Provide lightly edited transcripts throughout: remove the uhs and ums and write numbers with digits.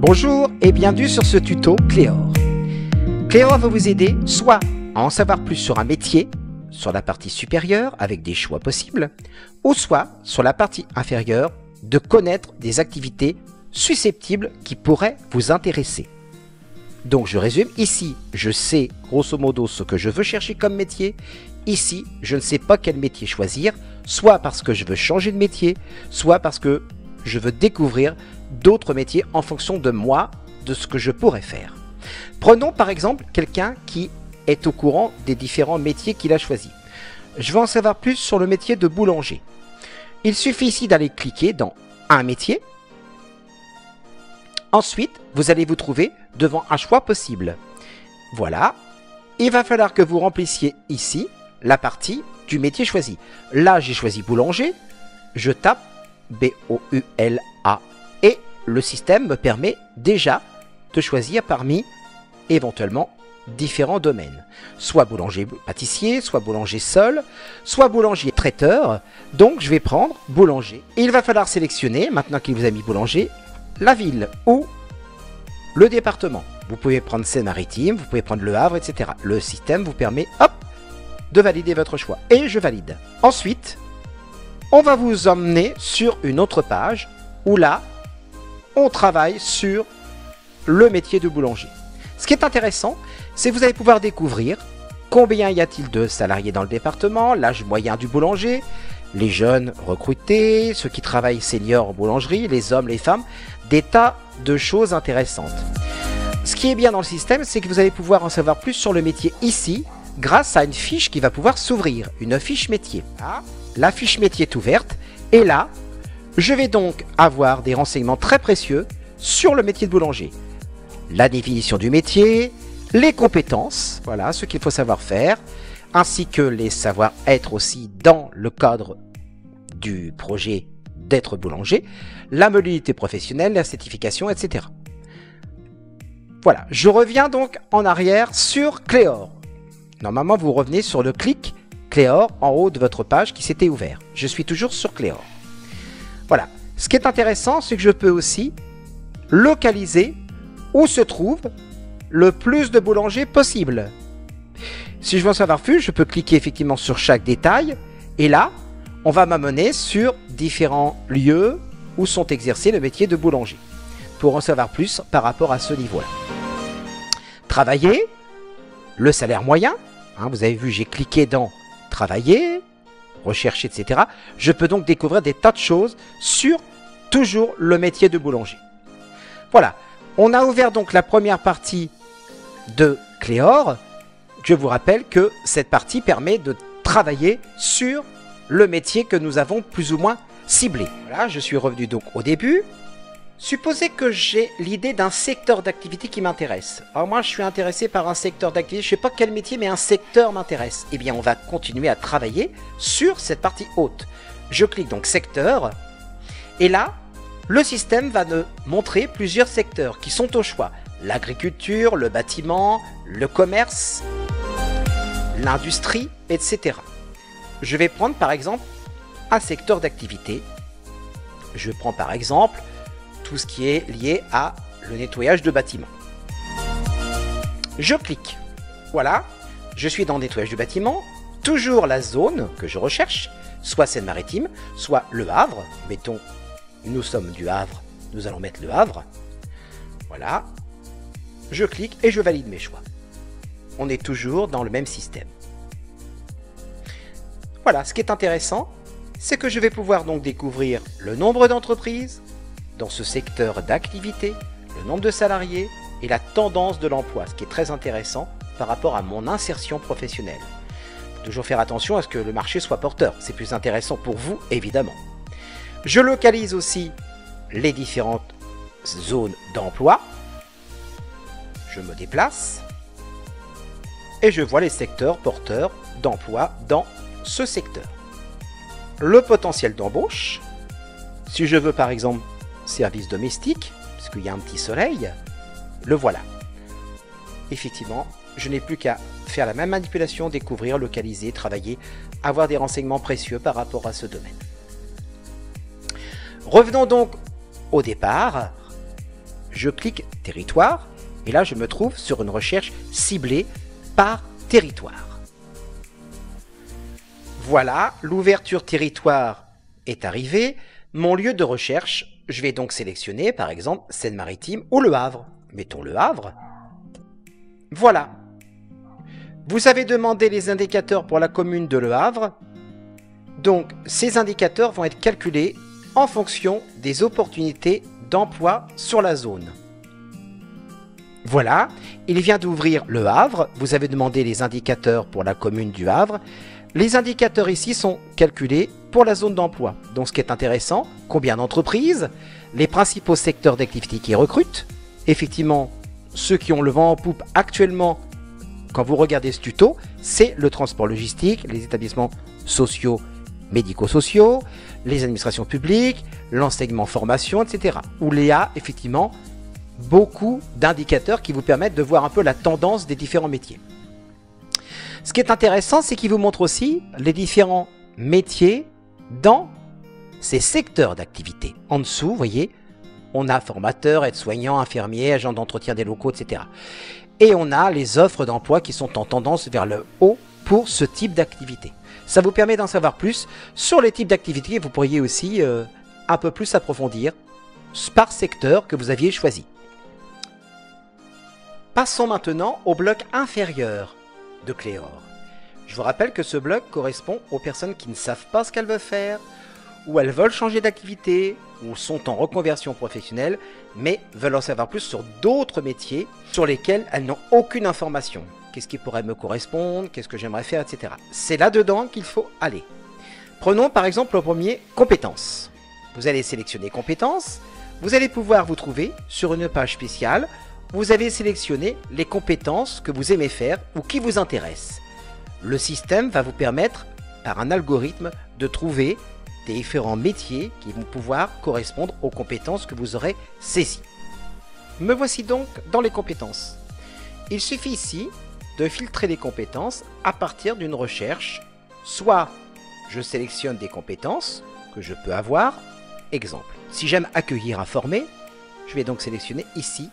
Bonjour et bienvenue sur ce tuto Cléor. Cléor va vous aider soit à en savoir plus sur un métier, sur la partie supérieure avec des choix possibles, ou soit sur la partie inférieure de connaître des activités susceptibles qui pourraient vous intéresser. Donc je résume, ici je sais grosso modo ce que je veux chercher comme métier, ici je ne sais pas quel métier choisir, soit parce que je veux changer de métier, soit parce que je veux découvrir d'autres métiers en fonction de moi, de ce que je pourrais faire. Prenons par exemple quelqu'un qui est au courant des différents métiers qu'il a choisis. Je veux en savoir plus sur le métier de boulanger. Il suffit ici d'aller cliquer dans un métier. Ensuite, vous allez vous trouver devant un choix possible. Voilà. Il va falloir que vous remplissiez ici la partie du métier choisi. Là, j'ai choisi boulanger. Je tape B-O-U-L-A et le système me permet déjà de choisir parmi éventuellement différents domaines. Soit boulanger pâtissier, soit boulanger seul, soit boulanger traiteur. Donc je vais prendre boulanger. Et il va falloir sélectionner, maintenant qu'il vous a mis boulanger, la ville ou le département. Vous pouvez prendre Seine-Maritime, vous pouvez prendre Le Havre, etc. Le système vous permet, hop, de valider votre choix. Et je valide. Ensuite, on va vous emmener sur une autre page où là, on travaille sur le métier de boulanger. Ce qui est intéressant, c'est que vous allez pouvoir découvrir combien y a-t-il de salariés dans le département, l'âge moyen du boulanger, les jeunes recrutés, ceux qui travaillent seniors en boulangerie, les hommes, les femmes, des tas de choses intéressantes. Ce qui est bien dans le système, c'est que vous allez pouvoir en savoir plus sur le métier ici, grâce à une fiche qui va pouvoir s'ouvrir, une fiche métier. La fiche métier est ouverte, et là, je vais donc avoir des renseignements très précieux sur le métier de boulanger. La définition du métier, les compétences, voilà, ce qu'il faut savoir faire, ainsi que les savoir-être aussi dans le cadre du projet d'être boulanger, la mobilité professionnelle, la certification, etc. Voilà, je reviens donc en arrière sur Cléor. Normalement, vous revenez sur le clic Cléor en haut de votre page qui s'était ouvert. Je suis toujours sur Cléor. Voilà. Ce qui est intéressant, c'est que je peux aussi localiser où se trouve le plus de boulangers possible. Si je veux en savoir plus, je peux cliquer effectivement sur chaque détail. Et là, on va m'amener sur différents lieux où sont exercés le métier de boulanger. Pour en savoir plus par rapport à ce niveau-là. Travailler, le salaire moyen. Vous avez vu, j'ai cliqué dans travailler, rechercher, etc. Je peux donc découvrir des tas de choses sur toujours le métier de boulanger. Voilà, on a ouvert donc la première partie de Cléor. Je vous rappelle que cette partie permet de travailler sur le métier que nous avons plus ou moins ciblé. Voilà, je suis revenu donc au début. Supposez que j'ai l'idée d'un secteur d'activité qui m'intéresse. Alors moi, je suis intéressé par un secteur d'activité. Je ne sais pas quel métier, mais un secteur m'intéresse. Eh bien, on va continuer à travailler sur cette partie haute. Je clique donc secteur. Et là, le système va me montrer plusieurs secteurs qui sont au choix. L'agriculture, le bâtiment, le commerce, l'industrie, etc. Je vais prendre par exemple un secteur d'activité. Je prends par exemple tout ce qui est lié à le nettoyage de bâtiments. Je clique. Voilà, je suis dans le nettoyage du bâtiment. Toujours la zone que je recherche, soit Seine-Maritime, soit Le Havre. Mettons, nous sommes du Havre, nous allons mettre Le Havre. Voilà. Je clique et je valide mes choix. On est toujours dans le même système. Voilà, ce qui est intéressant, c'est que je vais pouvoir donc découvrir le nombre d'entreprises dans ce secteur d'activité, le nombre de salariés et la tendance de l'emploi, ce qui est très intéressant par rapport à mon insertion professionnelle. Il faut toujours faire attention à ce que le marché soit porteur, c'est plus intéressant pour vous évidemment. Je localise aussi les différentes zones d'emploi. Je me déplace et je vois les secteurs porteurs d'emploi dans ce secteur. Le potentiel d'embauche, si je veux par exemple service domestique, puisqu'il y a un petit soleil, le voilà. Effectivement, je n'ai plus qu'à faire la même manipulation, découvrir, localiser, travailler, avoir des renseignements précieux par rapport à ce domaine. Revenons donc au départ. je clique territoire et là je me trouve sur une recherche ciblée par territoire. Voilà, l'ouverture territoire est arrivée. Mon lieu de recherche, je vais donc sélectionner par exemple Seine-Maritime ou Le Havre. Mettons Le Havre. Voilà. Vous avez demandé les indicateurs pour la commune de Le Havre. Donc, ces indicateurs vont être calculés en fonction des opportunités d'emploi sur la zone. Voilà, il vient d'ouvrir Le Havre. Vous avez demandé les indicateurs pour la commune du Havre. Les indicateurs ici sont calculés pour la zone d'emploi. Donc, ce qui est intéressant, combien d'entreprises, les principaux secteurs d'activité qui recrutent. Effectivement, ceux qui ont le vent en poupe actuellement, quand vous regardez ce tuto, c'est le transport logistique, les établissements sociaux, médico-sociaux, les administrations publiques, l'enseignement formation, etc. Où il y a effectivement beaucoup d'indicateurs qui vous permettent de voir un peu la tendance des différents métiers. Ce qui est intéressant, c'est qu'il vous montre aussi les différents métiers dans ces secteurs d'activité. En dessous, vous voyez, on a formateur, aide-soignant, infirmier, agent d'entretien des locaux, etc. Et on a les offres d'emploi qui sont en tendance vers le haut pour ce type d'activité. Ça vous permet d'en savoir plus sur les types d'activités. Vous pourriez aussi un peu plus approfondir par secteur que vous aviez choisi. Passons maintenant au bloc inférieur de Cléor. Je vous rappelle que ce bloc correspond aux personnes qui ne savent pas ce qu'elles veulent faire, ou elles veulent changer d'activité, ou sont en reconversion professionnelle, mais veulent en savoir plus sur d'autres métiers sur lesquels elles n'ont aucune information. Qu'est-ce qui pourrait me correspondre, qu'est-ce que j'aimerais faire, etc. C'est là-dedans qu'il faut aller. Prenons par exemple le premier, compétences. Vous allez sélectionner compétences, vous allez pouvoir vous trouver sur une page spéciale, vous avez sélectionné les compétences que vous aimez faire ou qui vous intéressent. Le système va vous permettre, par un algorithme, de trouver des différents métiers qui vont pouvoir correspondre aux compétences que vous aurez saisies. Me voici donc dans les compétences. Il suffit ici de filtrer les compétences à partir d'une recherche. Soit je sélectionne des compétences que je peux avoir. Exemple, si j'aime accueillir, informer, je vais donc sélectionner ici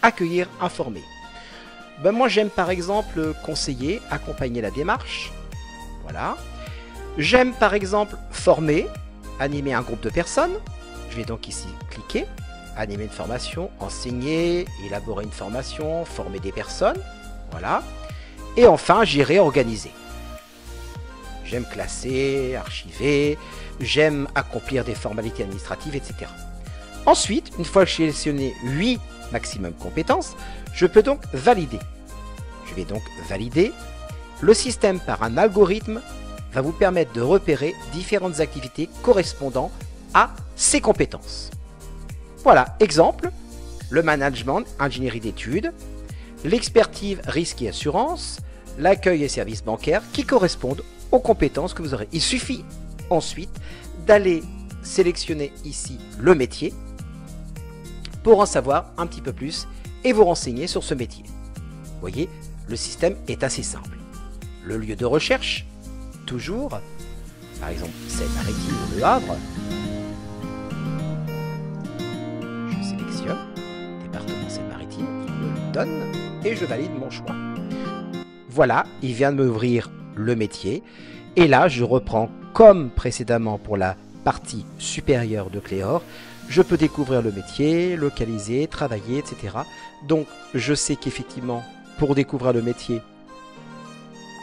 accueillir, informer. Moi j'aime par exemple conseiller, accompagner la démarche. Voilà. J'aime par exemple former, animer un groupe de personnes. Je vais donc ici cliquer, animer une formation, enseigner, élaborer une formation, former des personnes. Voilà. Et enfin, j'irai organiser. J'aime classer, archiver, j'aime accomplir des formalités administratives, etc. Ensuite, une fois que j'ai sélectionné 8 maximum compétences, je peux donc valider. Je vais donc valider. Le système, par un algorithme, va vous permettre de repérer différentes activités correspondant à ces compétences. Voilà, exemple, le management, ingénierie d'études, l'expertise, risque et assurance, l'accueil et services bancaires qui correspondent aux compétences que vous aurez. Il suffit ensuite d'aller sélectionner ici le métier pour en savoir un petit peu plus et vous renseigner sur ce métier. Vous voyez, le système est assez simple. Le lieu de recherche, toujours, par exemple Seine-Maritime ou Le Havre. Je sélectionne département Seine-Maritime, il me le donne et je valide mon choix. Voilà, il vient de m'ouvrir le métier et là je reprends comme précédemment pour la partie supérieure de Cléor. Je peux découvrir le métier, localiser, travailler, etc. Donc je sais qu'effectivement pour découvrir le métier,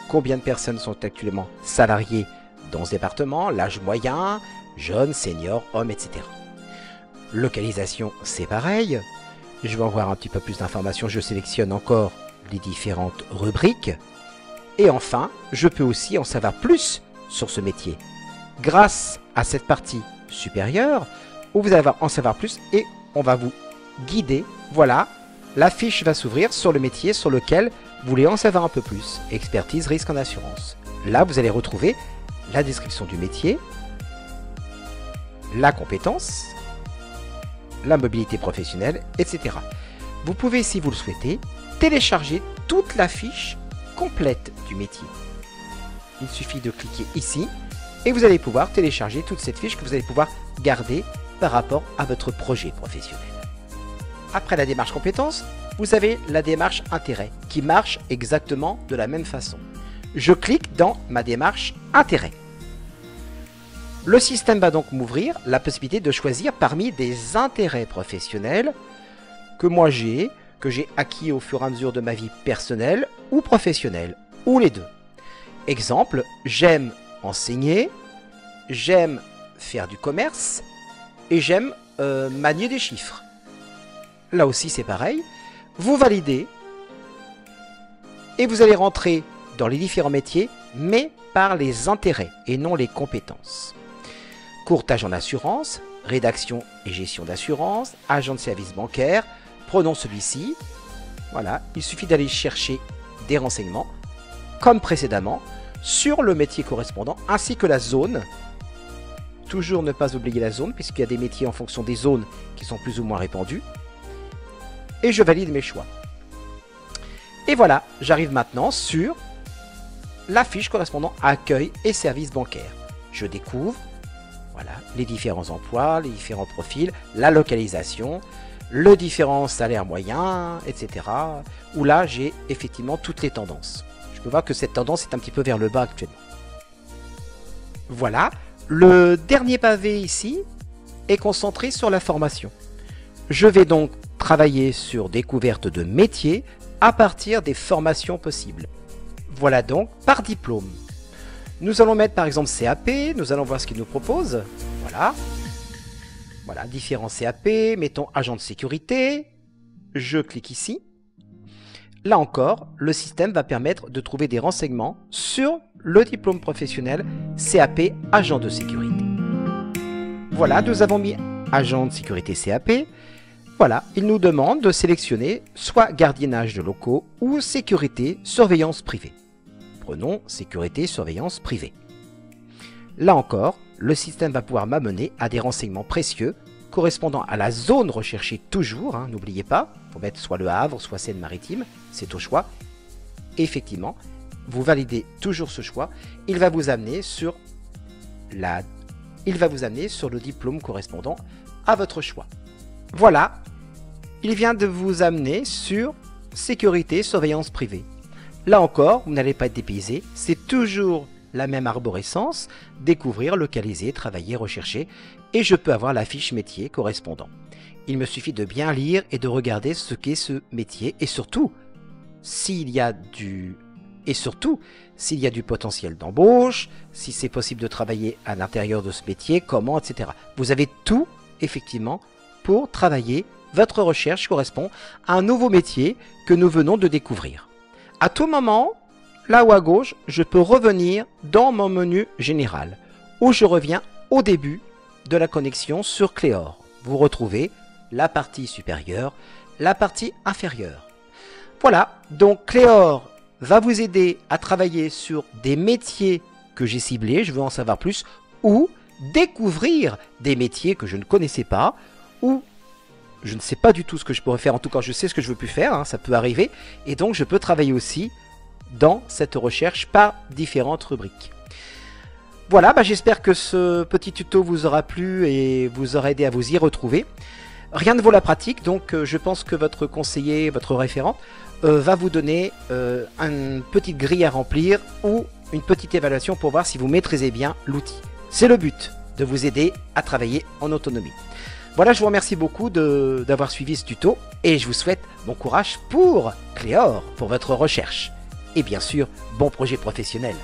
combien de personnes sont actuellement salariées dans ce département, l'âge moyen, jeune, senior, homme, etc. Localisation, c'est pareil. Je vais en voir un petit peu plus d'informations. Je sélectionne encore les différentes rubriques. Et enfin, je peux aussi en savoir plus sur ce métier. Grâce à cette partie supérieure, où vous allez en savoir plus et on va vous guider. Voilà, la fiche va s'ouvrir sur le métier sur lequel vous voulez en savoir un peu plus. Expertise, risque en assurance. Là, vous allez retrouver la description du métier, la compétence, la mobilité professionnelle, etc. Vous pouvez, si vous le souhaitez, télécharger toute la fiche complète du métier. Il suffit de cliquer ici et vous allez pouvoir télécharger toute cette fiche que vous allez pouvoir garder par rapport à votre projet professionnel. après la démarche compétences, vous avez la démarche intérêt qui marche exactement de la même façon. Je clique dans ma démarche intérêt. Le système va donc m'ouvrir la possibilité de choisir parmi des intérêts professionnels que moi que j'ai acquis au fur et à mesure de ma vie personnelle ou professionnelle, ou les deux. Exemple, j'aime enseigner, j'aime faire du commerce et j'aime manier des chiffres. Là aussi c'est pareil, vous validez et vous allez rentrer dans les différents métiers, mais par les intérêts et non les compétences. Courtage en assurance, rédaction et gestion d'assurance, agent de service bancaire, prenons celui-ci. Voilà, il suffit d'aller chercher des renseignements, comme précédemment, sur le métier correspondant, ainsi que la zone. Toujours ne pas oublier la zone, puisqu'il y a des métiers en fonction des zones qui sont plus ou moins répandus. Et je valide mes choix. Et voilà, j'arrive maintenant sur la fiche correspondant à accueil et services bancaires. Je découvre voilà, les différents emplois, les différents profils, la localisation, le différent salaire moyen, etc. Où là, j'ai effectivement toutes les tendances. Je peux voir que cette tendance est un petit peu vers le bas actuellement. Voilà, le dernier pavé ici est concentré sur la formation. Je vais donc travailler sur découverte de métiers à partir des formations possibles. Voilà donc par diplôme. Nous allons mettre par exemple CAP, nous allons voir ce qu'il nous propose. Voilà. Voilà, différents CAP, mettons agent de sécurité. Je clique ici. Là encore, le système va permettre de trouver des renseignements sur le diplôme professionnel CAP agent de sécurité. Voilà, nous avons mis agent de sécurité CAP. Voilà, il nous demande de sélectionner soit gardiennage de locaux ou sécurité surveillance privée. Prenons sécurité surveillance privée. Là encore, le système va pouvoir m'amener à des renseignements précieux correspondant à la zone recherchée toujours, hein, n'oubliez pas, il faut mettre soit Le Havre, soit Seine-Maritime, c'est au choix. Et effectivement, vous validez toujours ce choix, il va vous amener sur le diplôme correspondant à votre choix. Voilà, il vient de vous amener sur sécurité surveillance privée. Là encore, vous n'allez pas être dépaysé, c'est toujours la même arborescence, découvrir, localiser, travailler, rechercher, et je peux avoir la fiche métier correspondant. Il me suffit de bien lire et de regarder ce qu'est ce métier, et surtout, s'il y a du potentiel d'embauche, si c'est possible de travailler à l'intérieur de ce métier, comment, etc. Vous avez tout, effectivement, pour travailler. Votre recherche correspond à un nouveau métier que nous venons de découvrir. À tout moment, là haut à gauche, je peux revenir dans mon menu général, où je reviens au début de la connexion sur Cléor. Vous retrouvez la partie supérieure, la partie inférieure. Voilà, donc Cléor va vous aider à travailler sur des métiers que j'ai ciblés, je veux en savoir plus, ou découvrir des métiers que je ne connaissais pas, ou je ne sais pas du tout ce que je pourrais faire, en tout cas je sais ce que je veux plus faire, hein, ça peut arriver, et donc je peux travailler aussi dans cette recherche par différentes rubriques. Voilà, j'espère que ce petit tuto vous aura plu et vous aura aidé à vous y retrouver. Rien ne vaut la pratique, donc je pense que votre conseiller, votre référent, va vous donner une petite grille à remplir ou une petite évaluation pour voir si vous maîtrisez bien l'outil. C'est le but, de vous aider à travailler en autonomie. Voilà, je vous remercie beaucoup d'avoir suivi ce tuto et je vous souhaite bon courage pour Cléor, pour votre recherche. Et bien sûr, bon projet professionnel.